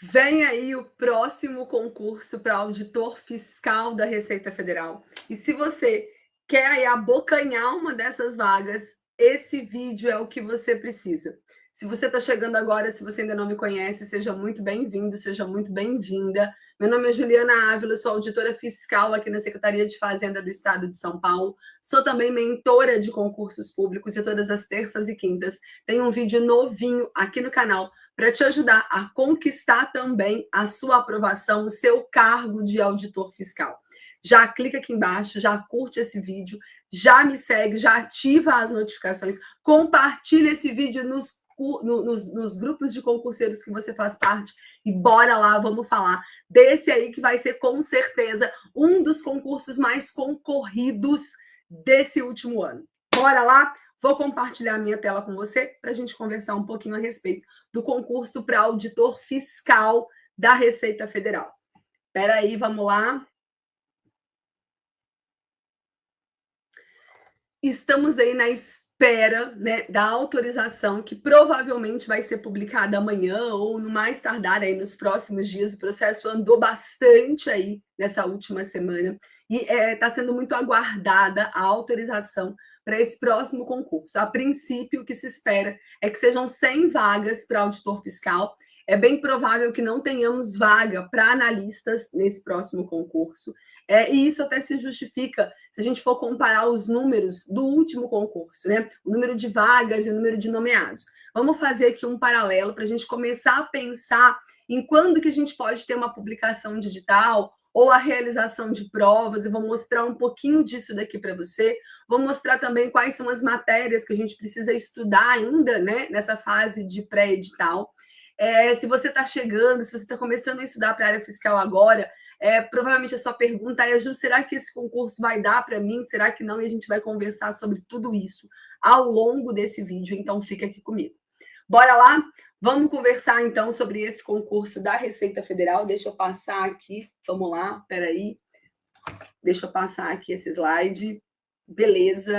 Vem aí o próximo concurso para auditor fiscal da Receita Federal. E se você quer aí abocanhar uma dessas vagas, esse vídeo é o que você precisa. Se você está chegando agora, se você ainda não me conhece, seja muito bem-vindo, seja muito bem-vinda. Meu nome é Juliana Ávila, sou auditora fiscal aqui na Secretaria de Fazenda do Estado de São Paulo. Sou também mentora de concursos públicos e todas as terças e quintas tem um vídeo novinho aqui no canal para te ajudar a conquistar também a sua aprovação, o seu cargo de auditor fiscal. Já clica aqui embaixo, já curte esse vídeo, já me segue, já ativa as notificações, compartilha esse vídeo nos grupos de concurseiros que você faz parte e bora lá, vamos falar desse aí que vai ser com certeza um dos concursos mais concorridos desse último ano. Bora lá? Vou compartilhar a minha tela com você para a gente conversar um pouquinho a respeito do concurso para auditor fiscal da Receita Federal. Espera aí, vamos lá. Estamos aí na espera, né, da autorização que provavelmente vai ser publicada amanhã ou no mais tardar aí nos próximos dias. O processo andou bastante aí nessa última semana e está sendo muito aguardada a autorização para esse próximo concurso. A princípio, o que se espera é que sejam 100 vagas para auditor fiscal. É bem provável que não tenhamos vaga para analistas nesse próximo concurso. E isso até se justifica se a gente for comparar os números do último concurso, né? O número de vagas e o número de nomeados. Vamos fazer aqui um paralelo para a gente começar a pensar em quando que a gente pode ter uma publicação digital ou a realização de provas. Eu vou mostrar um pouquinho disso daqui para você. Vou mostrar também quais são as matérias que a gente precisa estudar ainda, né, nessa fase de pré-edital. Se você está chegando, se você está começando a estudar para a área fiscal agora, provavelmente a sua pergunta é: Ju, será que esse concurso vai dar para mim? Será que não? E a gente vai conversar sobre tudo isso ao longo desse vídeo, então fica aqui comigo. Bora lá? Vamos conversar, então, sobre esse concurso da Receita Federal. Deixa eu passar aqui. Vamos lá, peraí. Deixa eu passar aqui esse slide. Beleza,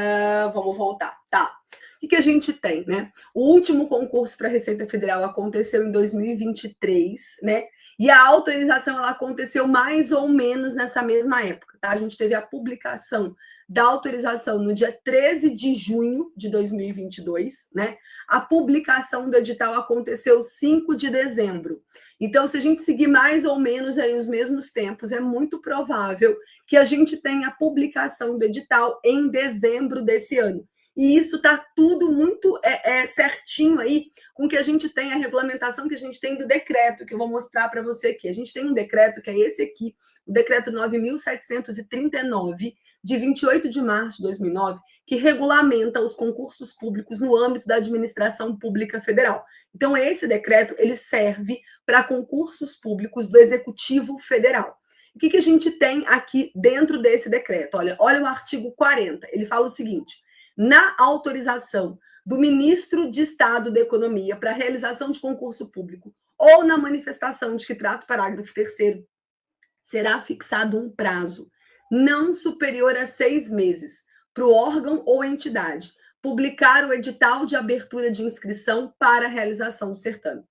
vamos voltar. Tá. O que a gente tem, né? O último concurso para a Receita Federal aconteceu em 2023, né? E a autorização ela aconteceu mais ou menos nessa mesma época, tá? A gente teve a publicação da autorização no dia 13 de junho de 2022, né? A publicação do edital aconteceu 5 de dezembro. Então, se a gente seguir mais ou menos aí os mesmos tempos, é muito provável que a gente tenha a publicação do edital em dezembro desse ano. E isso está tudo muito certinho aí com que a gente tem, a regulamentação que a gente tem do decreto, que eu vou mostrar para você aqui. A gente tem um decreto, que é esse aqui, o decreto 9.739, de 28 de março de 2009, que regulamenta os concursos públicos no âmbito da administração pública federal. Então, esse decreto ele serve para concursos públicos do Executivo Federal. O que a gente tem aqui dentro desse decreto? Olha o artigo 40, ele fala o seguinte: na autorização do ministro de Estado da Economia para a realização de concurso público ou na manifestação de que trata o parágrafo 3º, será fixado um prazo não superior a 6 meses para o órgão ou entidade publicar o edital de abertura de inscrição para a realização do certame.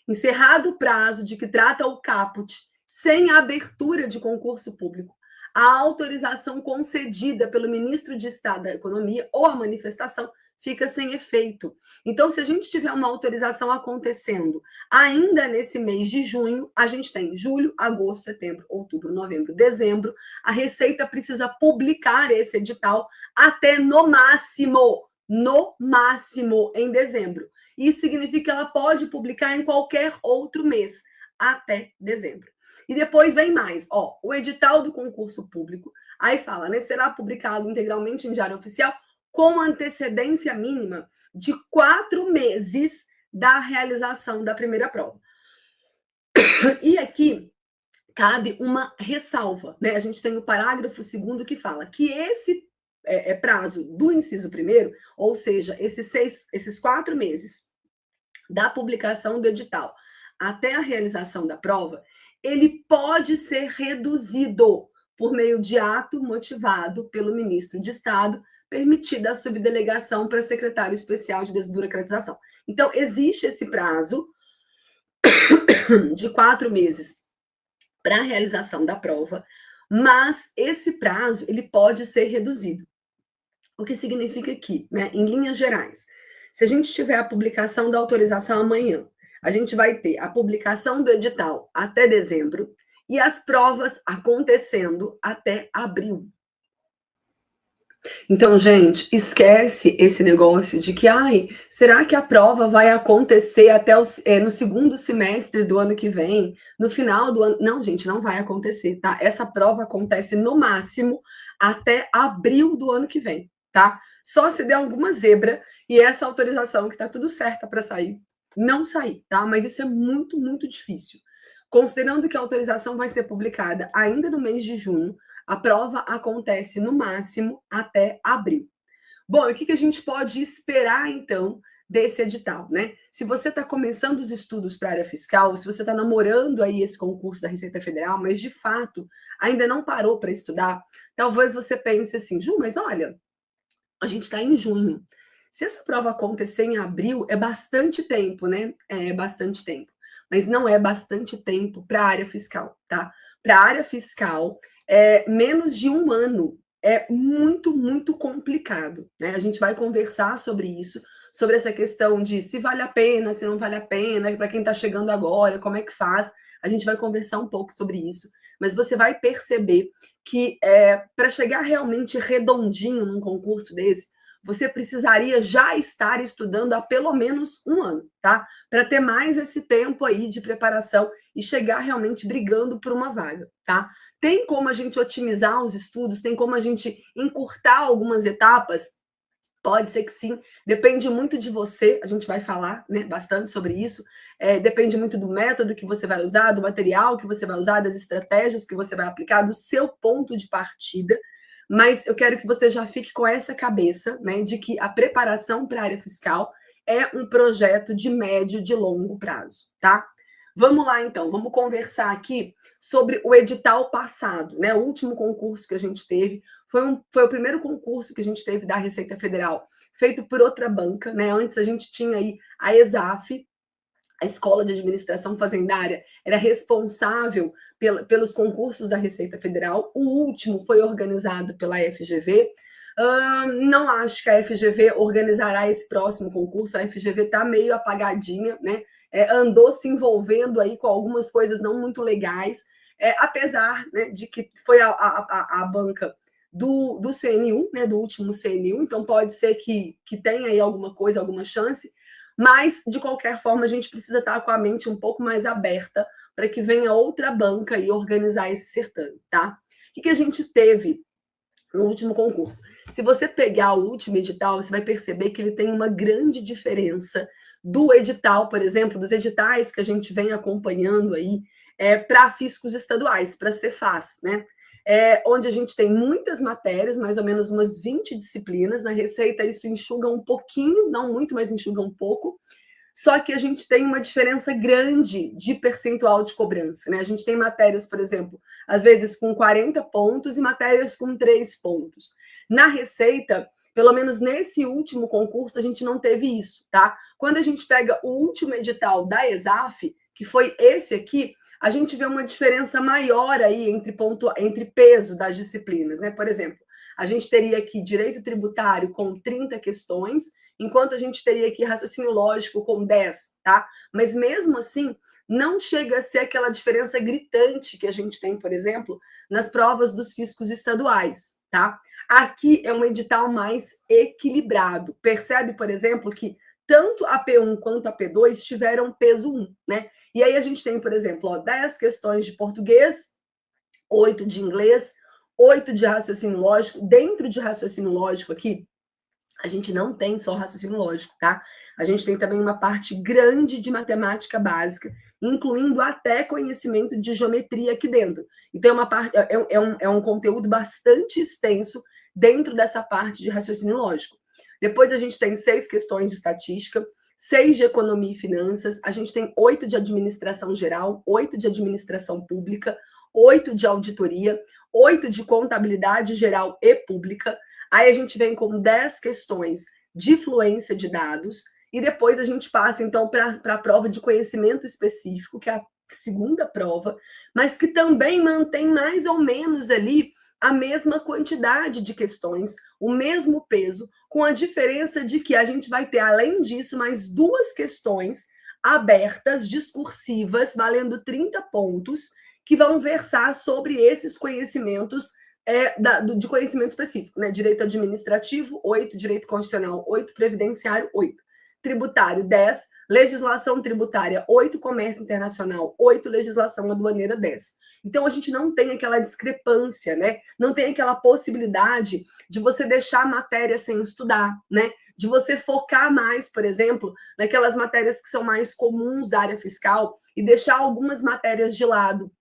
Encerrado o prazo de que trata o caput sem abertura de concurso público, a autorização concedida pelo ministro de Estado da Economia ou a manifestação fica sem efeito. Então, se a gente tiver uma autorização acontecendo ainda nesse mês de junho, a gente tem julho, agosto, setembro, outubro, novembro, dezembro, a Receita precisa publicar esse edital até no máximo em dezembro. Isso significa que ela pode publicar em qualquer outro mês, até dezembro. E depois vem mais, o edital do concurso público, aí fala, né, será publicado integralmente em Diário Oficial com antecedência mínima de 4 meses da realização da primeira prova. E aqui cabe uma ressalva, né? A gente tem o parágrafo 2º que fala que esse prazo do inciso 1º, ou seja, esses 4 meses da publicação do edital até a realização da prova, ele pode ser reduzido por meio de ato motivado pelo ministro de Estado, permitida a subdelegação para secretário especial de desburocratização. Então, existe esse prazo de 4 meses para a realização da prova, mas esse prazo ele pode ser reduzido. O que significa que, né, em linhas gerais, se a gente tiver a publicação da autorização amanhã, a gente vai ter a publicação do edital até dezembro e as provas acontecendo até abril. Então, gente, esquece esse negócio de que, ai, será que a prova vai acontecer até no segundo semestre do ano que vem, no final do ano? Não, gente, não vai acontecer, tá? Essa prova acontece no máximo até abril do ano que vem, tá? Só se der alguma zebra e essa autorização que tá tudo certa para sair, não sair, tá? Mas isso é muito, muito difícil. Considerando que a autorização vai ser publicada ainda no mês de junho, a prova acontece no máximo até abril. Bom, e o que a gente pode esperar, então, desse edital, né? Se você está começando os estudos para a área fiscal, se você está namorando aí esse concurso da Receita Federal, mas de fato ainda não parou para estudar, talvez você pense assim, Ju, mas olha, a gente está em junho. Se essa prova acontecer em abril, é bastante tempo, né? É bastante tempo. Mas não é bastante tempo para a área fiscal, tá? Para a área fiscal, menos de um ano é muito, muito complicado, né? A gente vai conversar sobre isso, sobre essa questão de se vale a pena, se não vale a pena, para quem está chegando agora, como é que faz. A gente vai conversar um pouco sobre isso, mas você vai perceber que para chegar realmente redondinho num concurso desse, você precisaria já estar estudando há pelo menos um ano, tá? Para ter mais esse tempo aí de preparação e chegar realmente brigando por uma vaga, tá? Tem como a gente otimizar os estudos, tem como a gente encurtar algumas etapas? Pode ser que sim, depende muito de você, a gente vai falar, né, bastante sobre isso, depende muito do método que você vai usar, do material que você vai usar, das estratégias que você vai aplicar, do seu ponto de partida, mas eu quero que você já fique com essa cabeça, né, de que a preparação para a área fiscal é um projeto de médio, de longo prazo, tá? Vamos lá, então, vamos conversar aqui sobre o edital passado, né? O último concurso que a gente teve foi o primeiro concurso que a gente teve da Receita Federal, feito por outra banca, né? Antes a gente tinha aí a ESAF, a Escola de Administração Fazendária, era responsável pelos concursos da Receita Federal. O último foi organizado pela FGV. Não acho que a FGV organizará esse próximo concurso. A FGV está meio apagadinha, né? Andou se envolvendo aí com algumas coisas não muito legais, apesar, né, de que foi a banca do CNU, né, do último CNU, então pode ser que tenha aí alguma coisa, alguma chance, mas de qualquer forma a gente precisa estar com a mente um pouco mais aberta para que venha outra banca e organizar esse certame, tá? O que a gente teve no último concurso? Se você pegar o último edital, você vai perceber que ele tem uma grande diferença do edital, por exemplo, dos editais que a gente vem acompanhando aí para fiscos estaduais, para Cefaz, né? Onde a gente tem muitas matérias, mais ou menos umas 20 disciplinas. Na Receita isso enxuga um pouquinho, não muito, mas enxuga um pouco. Só que a gente tem uma diferença grande de percentual de cobrança, né? A gente tem matérias, por exemplo, às vezes com 40 pontos e matérias com 3 pontos. Na Receita, pelo menos nesse último concurso, a gente não teve isso, tá? Quando a gente pega o último edital da ESAF, que foi esse aqui, a gente vê uma diferença maior aí entre peso das disciplinas, né? Por exemplo, a gente teria aqui direito tributário com 30 questões, enquanto a gente teria aqui raciocínio lógico com 10, tá? Mas mesmo assim, não chega a ser aquela diferença gritante que a gente tem, por exemplo, nas provas dos fiscos estaduais, tá? Aqui é um edital mais equilibrado. Percebe, por exemplo, que tanto a P1 quanto a P2 tiveram peso 1, né? E aí a gente tem, por exemplo, 10 questões de português, 8 de inglês, 8 de raciocínio lógico. Dentro de raciocínio lógico aqui, a gente não tem só raciocínio lógico, tá? A gente tem também uma parte grande de matemática básica, incluindo até conhecimento de geometria aqui dentro. Então, é um conteúdo bastante extenso dentro dessa parte de raciocínio lógico. Depois a gente tem 6 questões de estatística, 6 de economia e finanças, a gente tem 8 de administração geral, 8 de administração pública, 8 de auditoria, 8 de contabilidade geral e pública. Aí a gente vem com 10 questões de fluência de dados e depois a gente passa, então, para a prova de conhecimento específico, que é segunda prova, mas que também mantém mais ou menos ali a mesma quantidade de questões, o mesmo peso, com a diferença de que a gente vai ter, além disso, mais 2 questões abertas, discursivas, valendo 30 pontos, que vão versar sobre esses conhecimentos de conhecimento específico, né? Direito administrativo, 8, direito constitucional, 8, previdenciário, 8, tributário, 10, legislação tributária, 8, comércio internacional, 8, legislação aduaneira, 10. Então, a gente não tem aquela discrepância, né? Não tem aquela possibilidade de você deixar a matéria sem estudar, né? De você focar mais, por exemplo, naquelas matérias que são mais comuns da área fiscal e deixar algumas matérias de lado.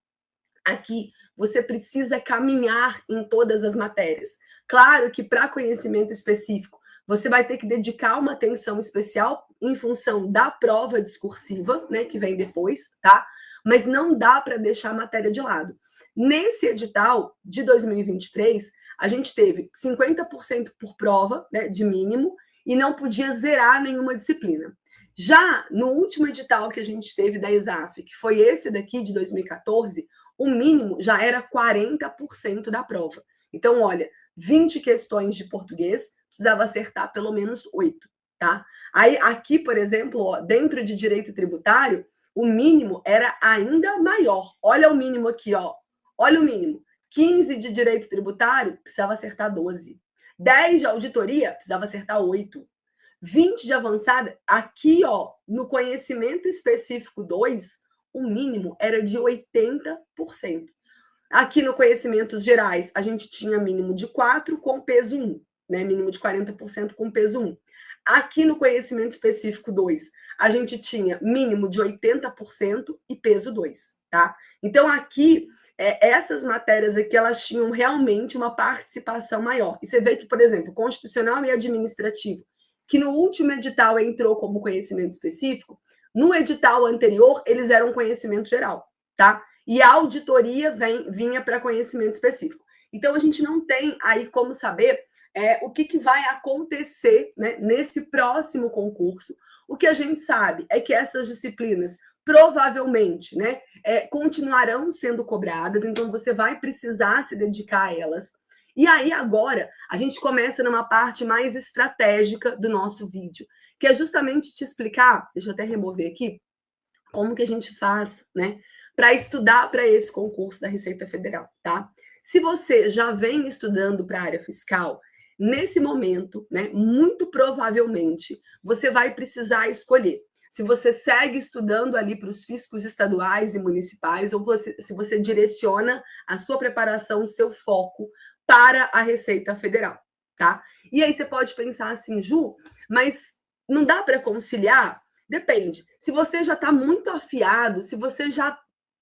Aqui, você precisa caminhar em todas as matérias. Claro que para conhecimento específico, você vai ter que dedicar uma atenção especial em função da prova discursiva, né, que vem depois, tá? Mas não dá para deixar a matéria de lado. Nesse edital de 2023, a gente teve 50% por prova, né, de mínimo, e não podia zerar nenhuma disciplina. Já no último edital que a gente teve da ESAF, que foi esse daqui de 2014, o mínimo já era 40% da prova. Então, olha, 20 questões de português, precisava acertar pelo menos 8, tá? Aí, aqui, por exemplo, ó, dentro de direito tributário, o mínimo era ainda maior. Olha o mínimo aqui, ó. Olha o mínimo. 15 de direito tributário, precisava acertar 12. 10 de auditoria, precisava acertar 8. 20 de avançada, aqui, ó, no conhecimento específico 2, o mínimo era de 80%. Aqui no Conhecimentos Gerais, a gente tinha mínimo de 4 com peso 1, né? Mínimo de 40% com peso 1. Aqui no Conhecimento Específico 2, a gente tinha mínimo de 80% e peso 2, tá? Então, aqui, essas matérias aqui, elas tinham realmente uma participação maior. E você vê que, por exemplo, constitucional e administrativo, que no último edital entrou como conhecimento específico, no edital anterior, eles eram conhecimento geral, tá? E a auditoria vinha para conhecimento específico. Então, a gente não tem aí como saber o que vai acontecer, né, nesse próximo concurso. O que a gente sabe é que essas disciplinas provavelmente, né, continuarão sendo cobradas, então você vai precisar se dedicar a elas. E aí, agora, a gente começa numa parte mais estratégica do nosso vídeo, que é justamente te explicar, deixa eu até remover aqui, como que a gente faz, né, para estudar para esse concurso da Receita Federal, tá? Se você já vem estudando para a área fiscal, nesse momento, né, muito provavelmente, você vai precisar escolher se você segue estudando ali para os fiscos estaduais e municipais ou se você direciona a sua preparação, o seu foco para a Receita Federal, tá? E aí você pode pensar assim, Ju, mas não dá para conciliar? Depende. Se você já está muito afiado, se você já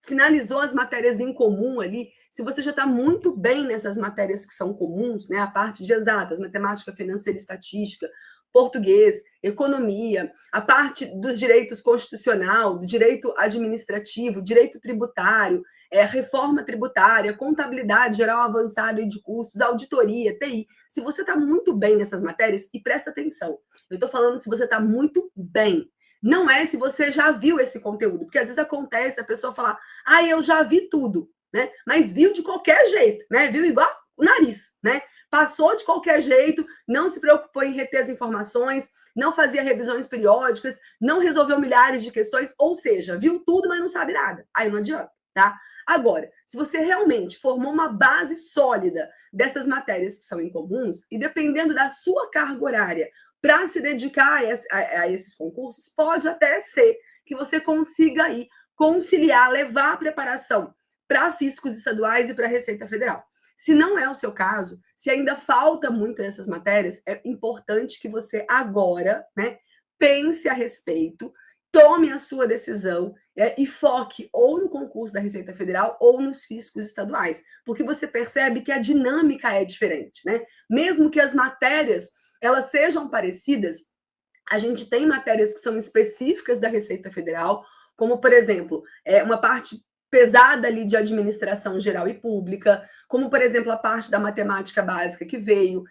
finalizou as matérias em comum ali, se você já está muito bem nessas matérias que são comuns, né, a parte de exatas, matemática, financeira e estatística, português, economia, a parte dos direitos constitucional, do direito administrativo, direito tributário, reforma tributária, contabilidade geral avançada e de custos, auditoria, TI. Se você está muito bem nessas matérias, e presta atenção, eu estou falando se você está muito bem. Não é se você já viu esse conteúdo, porque às vezes acontece a pessoa falar, eu já vi tudo, né? Mas viu de qualquer jeito, né? Viu igual o nariz, né? Passou de qualquer jeito, não se preocupou em reter as informações, não fazia revisões periódicas, não resolveu milhares de questões, ou seja, viu tudo, mas não sabe nada. Aí não adianta, tá? Agora, se você realmente formou uma base sólida dessas matérias que são incomuns, e dependendo da sua carga horária para se dedicar a esses concursos, pode até ser que você consiga aí conciliar, levar a preparação para fiscos estaduais e para a Receita Federal. Se não é o seu caso, se ainda falta muito nessas matérias, é importante que você agora, né, pense a respeito, tome a sua decisão e foque ou no concurso da Receita Federal ou nos fiscos estaduais, porque você percebe que a dinâmica é diferente, né? Mesmo que as matérias elas sejam parecidas, a gente tem matérias que são específicas da Receita Federal, como, por exemplo, uma parte pesada ali de administração geral e pública, como, por exemplo, a parte da matemática básica que veio,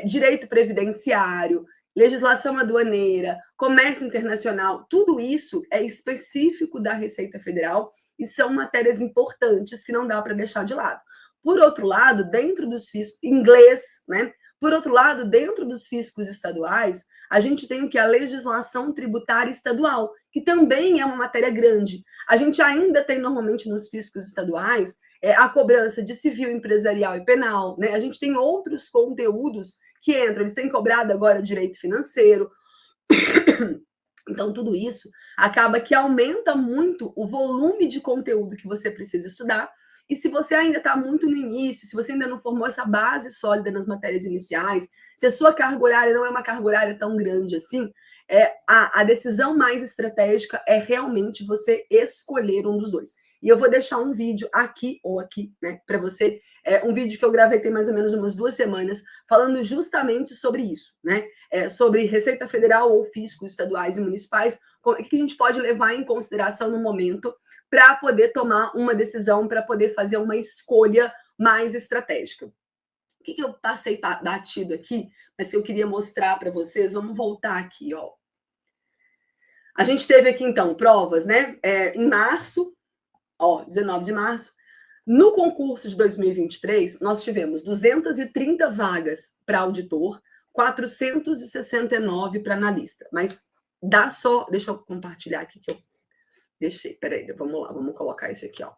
direito previdenciário, legislação aduaneira, comércio internacional, tudo isso é específico da Receita Federal e são matérias importantes que não dá para deixar de lado. Por outro lado, dentro dos fiscos, inglês, né? Por outro lado, dentro dos fiscos estaduais, a gente tem o que? A legislação tributária estadual, que também é uma matéria grande. A gente ainda tem, normalmente, nos fiscos estaduais, a cobrança de civil, empresarial e penal, né? A gente tem outros conteúdos que entram, eles têm cobrado agora direito financeiro. Então, tudo isso acaba que aumenta muito o volume de conteúdo que você precisa estudar. E se você ainda está muito no início, se você ainda não formou essa base sólida nas matérias iniciais, se a sua carga horária não é uma carga horária tão grande assim, a decisão mais estratégica é realmente você escolher um dos dois. E eu vou deixar um vídeo aqui ou aqui, né, para você, um vídeo que eu gravei tem mais ou menos umas 2 semanas, falando justamente sobre isso, né? Sobre Receita Federal ou fiscos estaduais e municipais, o que a gente pode levar em consideração no momento para poder tomar uma decisão, para poder fazer uma escolha mais estratégica. O que eu passei batido aqui, mas que eu queria mostrar para vocês, vamos voltar aqui, ó. A gente teve aqui, então, provas, né? Em março, 19 de março, no concurso de 2023, nós tivemos 230 vagas para auditor, 469 para analista. Mas dá só... Deixa eu compartilhar aqui que eu deixei. Peraí, vamos lá, vamos colocar esse aqui, ó.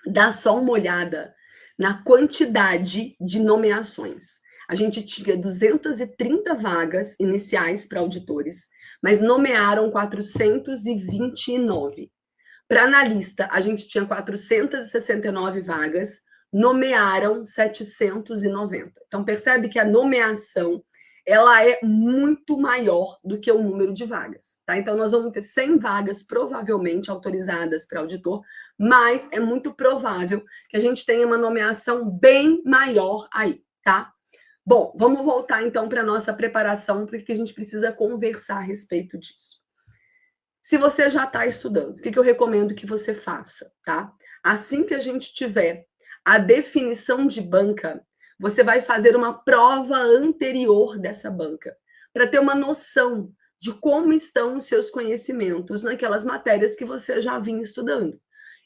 Dá só uma olhada na quantidade de nomeações. A gente tinha 230 vagas iniciais para auditores, mas nomearam 429. Para analista, a gente tinha 469 vagas, nomearam 790. Então, percebe que a nomeação ela é muito maior do que o número de vagas. Tá? Então, nós vamos ter 100 vagas provavelmente autorizadas para auditor, mas é muito provável que a gente tenha uma nomeação bem maior aí, tá? Bom, vamos voltar então para a nossa preparação, porque a gente precisa conversar a respeito disso. Se você já está estudando, o que eu recomendo que você faça, tá? Assim que a gente tiver a definição de banca, você vai fazer uma prova anterior dessa banca, para ter uma noção de como estão os seus conhecimentos naquelas matérias que você já vinha estudando.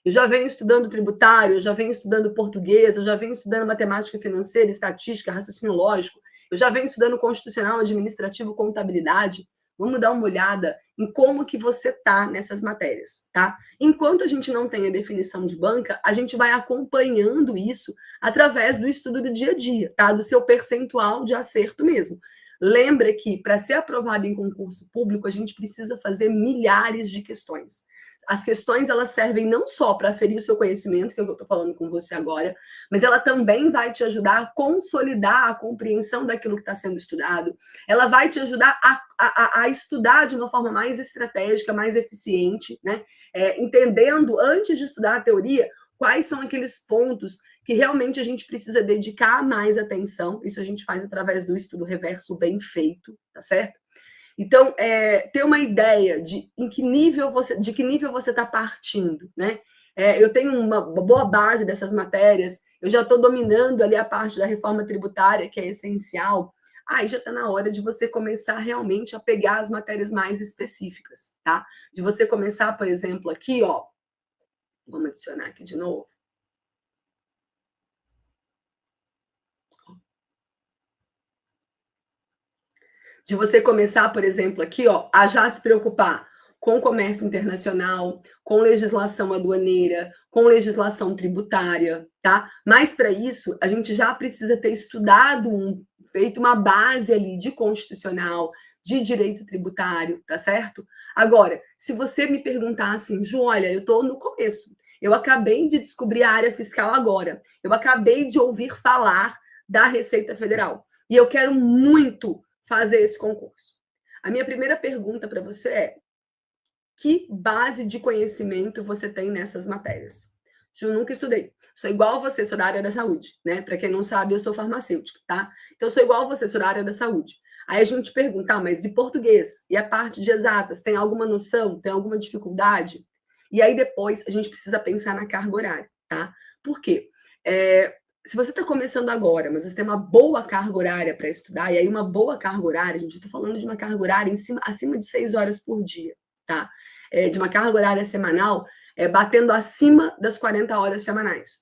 Eu já venho estudando tributário, eu já venho estudando português, eu já venho estudando matemática financeira, estatística, raciocínio lógico, eu já venho estudando constitucional, administrativo, contabilidade. Vamos dar uma olhada em como que você está nessas matérias, tá? Enquanto a gente não tem a definição de banca, a gente vai acompanhando isso através do estudo do dia a dia, tá? Do seu percentual de acerto mesmo. Lembra que para ser aprovado em concurso público, a gente precisa fazer milhares de questões. As questões, elas servem não só para aferir o seu conhecimento, que é o que eu estou falando com você agora, mas ela também vai te ajudar a consolidar a compreensão daquilo que está sendo estudado. Ela vai te ajudar a estudar de uma forma mais estratégica, mais eficiente, né? Entendendo, antes de estudar a teoria, quais são aqueles pontos que realmente a gente precisa dedicar mais atenção. Isso a gente faz através do estudo reverso bem feito, tá certo? Então, ter uma ideia de que nível você está partindo, né? Eu tenho uma boa base dessas matérias, eu já estou dominando ali a parte da reforma tributária, que é essencial. Aí já está na hora de você começar realmente a pegar as matérias mais específicas, tá? De você começar, por exemplo, aqui, ó. Vamos adicionar aqui de novo. De você começar, por exemplo, aqui, ó, a já se preocupar com comércio internacional, com legislação aduaneira, com legislação tributária, tá? Mas para isso, a gente já precisa ter estudado, feito uma base ali de constitucional, de direito tributário, tá certo? Agora, se você me perguntar assim, Ju, olha, eu estou no começo, eu acabei de descobrir a área fiscal agora, eu acabei de ouvir falar da Receita Federal, e eu quero muito fazer esse concurso. A minha primeira pergunta para você é: que base de conhecimento você tem nessas matérias? Eu nunca estudei. Sou igual a você, sou da área da saúde, né? Para quem não sabe, eu sou farmacêutica, tá? Então, eu sou igual a você, sou da área da saúde. Aí a gente pergunta, mas e português? E a parte de exatas? Tem alguma noção? Tem alguma dificuldade? E aí depois a gente precisa pensar na carga horária, tá? Por quê? Se você está começando agora, mas você tem uma boa carga horária para estudar, e aí uma boa carga horária, gente, eu estou falando de uma carga horária acima de 6 horas por dia, tá? De uma carga horária semanal, batendo acima das 40 horas semanais.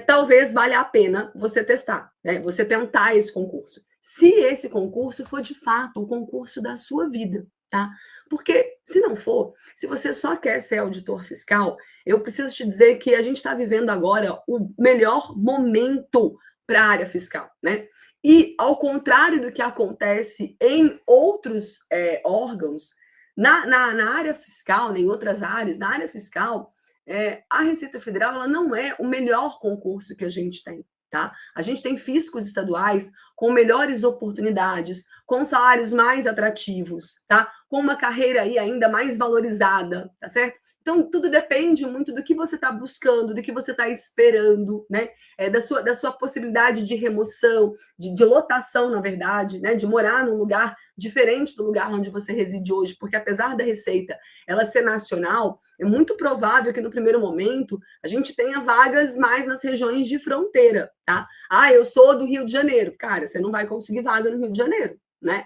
Talvez valha a pena você testar, né? Você tentar esse concurso. Se esse concurso for de fato o concurso da sua vida, tá? Porque se não for, se você só quer ser auditor fiscal, eu preciso te dizer que a gente está vivendo agora o melhor momento para a área fiscal, né? E ao contrário do que acontece em outros órgãos, na área fiscal, né, em outras áreas, na área fiscal, a Receita Federal ela não é o melhor concurso que a gente tem. Tá? A gente tem fiscos estaduais com melhores oportunidades, com salários mais atrativos, tá? Com uma carreira aí ainda mais valorizada, tá certo? Então, tudo depende muito do que você está buscando, do que você está esperando, né? Da sua possibilidade de remoção, de lotação, na verdade, né? De morar num lugar diferente do lugar onde você reside hoje, porque apesar da Receita ela ser nacional, é muito provável que no primeiro momento a gente tenha vagas mais nas regiões de fronteira, tá? Eu sou do Rio de Janeiro. Cara, você não vai conseguir vaga no Rio de Janeiro, né?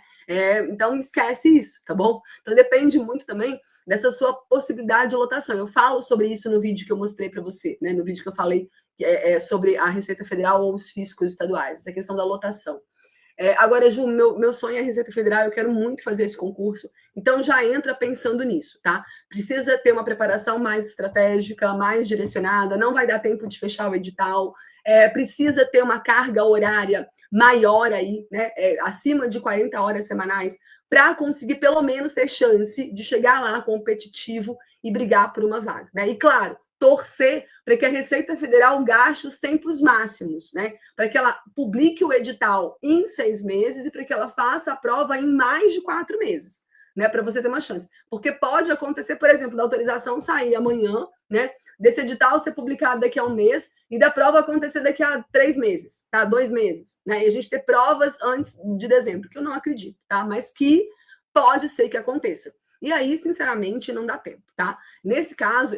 Então, esquece isso, tá bom? Então, depende muito também dessa sua possibilidade de lotação. Eu falo sobre isso no vídeo que eu mostrei para você, né? No vídeo que eu falei sobre a Receita Federal ou os fiscos estaduais, essa questão da lotação. Agora, Ju, meu sonho é a Receita Federal, eu quero muito fazer esse concurso, então já entra pensando nisso, tá? Precisa ter uma preparação mais estratégica, mais direcionada, não vai dar tempo de fechar o edital, precisa ter uma carga horária maior aí, né? Acima de 40 horas semanais, para conseguir pelo menos ter chance de chegar lá competitivo e brigar por uma vaga, né? E claro, torcer para que a Receita Federal gaste os tempos máximos, né? Para que ela publique o edital em 6 meses e para que ela faça a prova em mais de 4 meses, né? Para você ter uma chance. Porque pode acontecer, por exemplo, da autorização sair amanhã, né? Desse edital ser publicado daqui a um mês e da prova acontecer daqui a 3 meses, tá? 2 meses, né? E a gente ter provas antes de dezembro, que eu não acredito, tá? Mas que pode ser que aconteça. E aí, sinceramente, não dá tempo, tá? Nesse caso,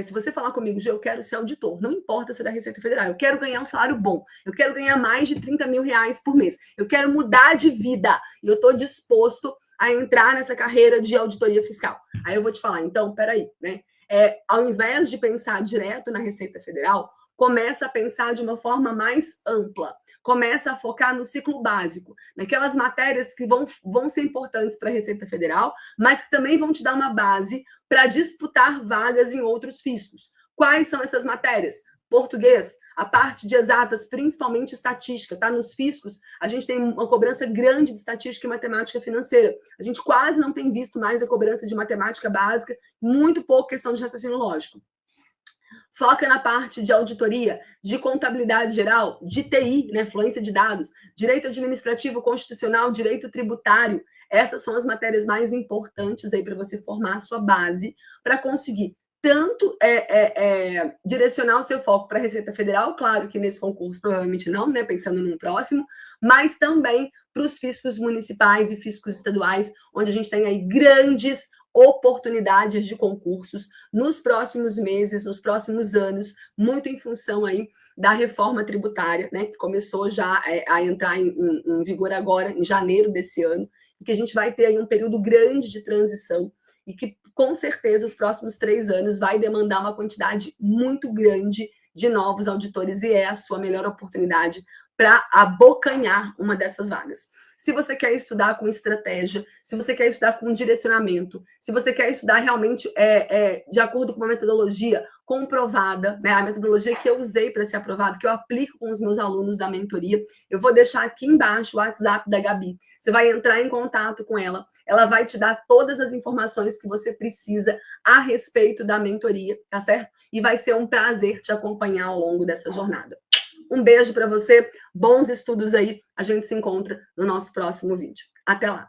se você falar comigo, eu quero ser auditor, não importa se é da Receita Federal, eu quero ganhar um salário bom, eu quero ganhar mais de 30 mil reais por mês, eu quero mudar de vida, e eu estou disposto a entrar nessa carreira de auditoria fiscal. Aí eu vou te falar, então, peraí, né? Ao invés de pensar direto na Receita Federal, começa a pensar de uma forma mais ampla, começa a focar no ciclo básico, naquelas matérias que vão ser importantes para a Receita Federal, mas que também vão te dar uma base para disputar vagas em outros fiscos. Quais são essas matérias? Português, a parte de exatas, principalmente estatística, tá? Nos fiscos, a gente tem uma cobrança grande de estatística e matemática financeira. A gente quase não tem visto mais a cobrança de matemática básica, muito pouco questão de raciocínio lógico. Foca na parte de auditoria, de contabilidade geral, de TI, né, fluência de dados, direito administrativo constitucional, direito tributário. Essas são as matérias mais importantes aí para você formar a sua base para conseguir tanto direcionar o seu foco para a Receita Federal, claro que nesse concurso provavelmente não, né, pensando num próximo, mas também para os fiscos municipais e fiscos estaduais, onde a gente tem aí grandes oportunidades de concursos nos próximos meses, nos próximos anos, muito em função aí da reforma tributária, né, que começou já a entrar em vigor agora, em janeiro desse ano, e que a gente vai ter aí um período grande de transição e que, com certeza, os próximos 3 anos vai demandar uma quantidade muito grande de novos auditores e é a sua melhor oportunidade para abocanhar uma dessas vagas. Se você quer estudar com estratégia, se você quer estudar com direcionamento, se você quer estudar realmente de acordo com uma metodologia comprovada, né, a metodologia que eu usei para ser aprovada, que eu aplico com os meus alunos da mentoria, eu vou deixar aqui embaixo o WhatsApp da Gabi. Você vai entrar em contato com ela, ela vai te dar todas as informações que você precisa a respeito da mentoria, tá certo? E vai ser um prazer te acompanhar ao longo dessa jornada. Um beijo para você, bons estudos aí. A gente se encontra no nosso próximo vídeo. Até lá!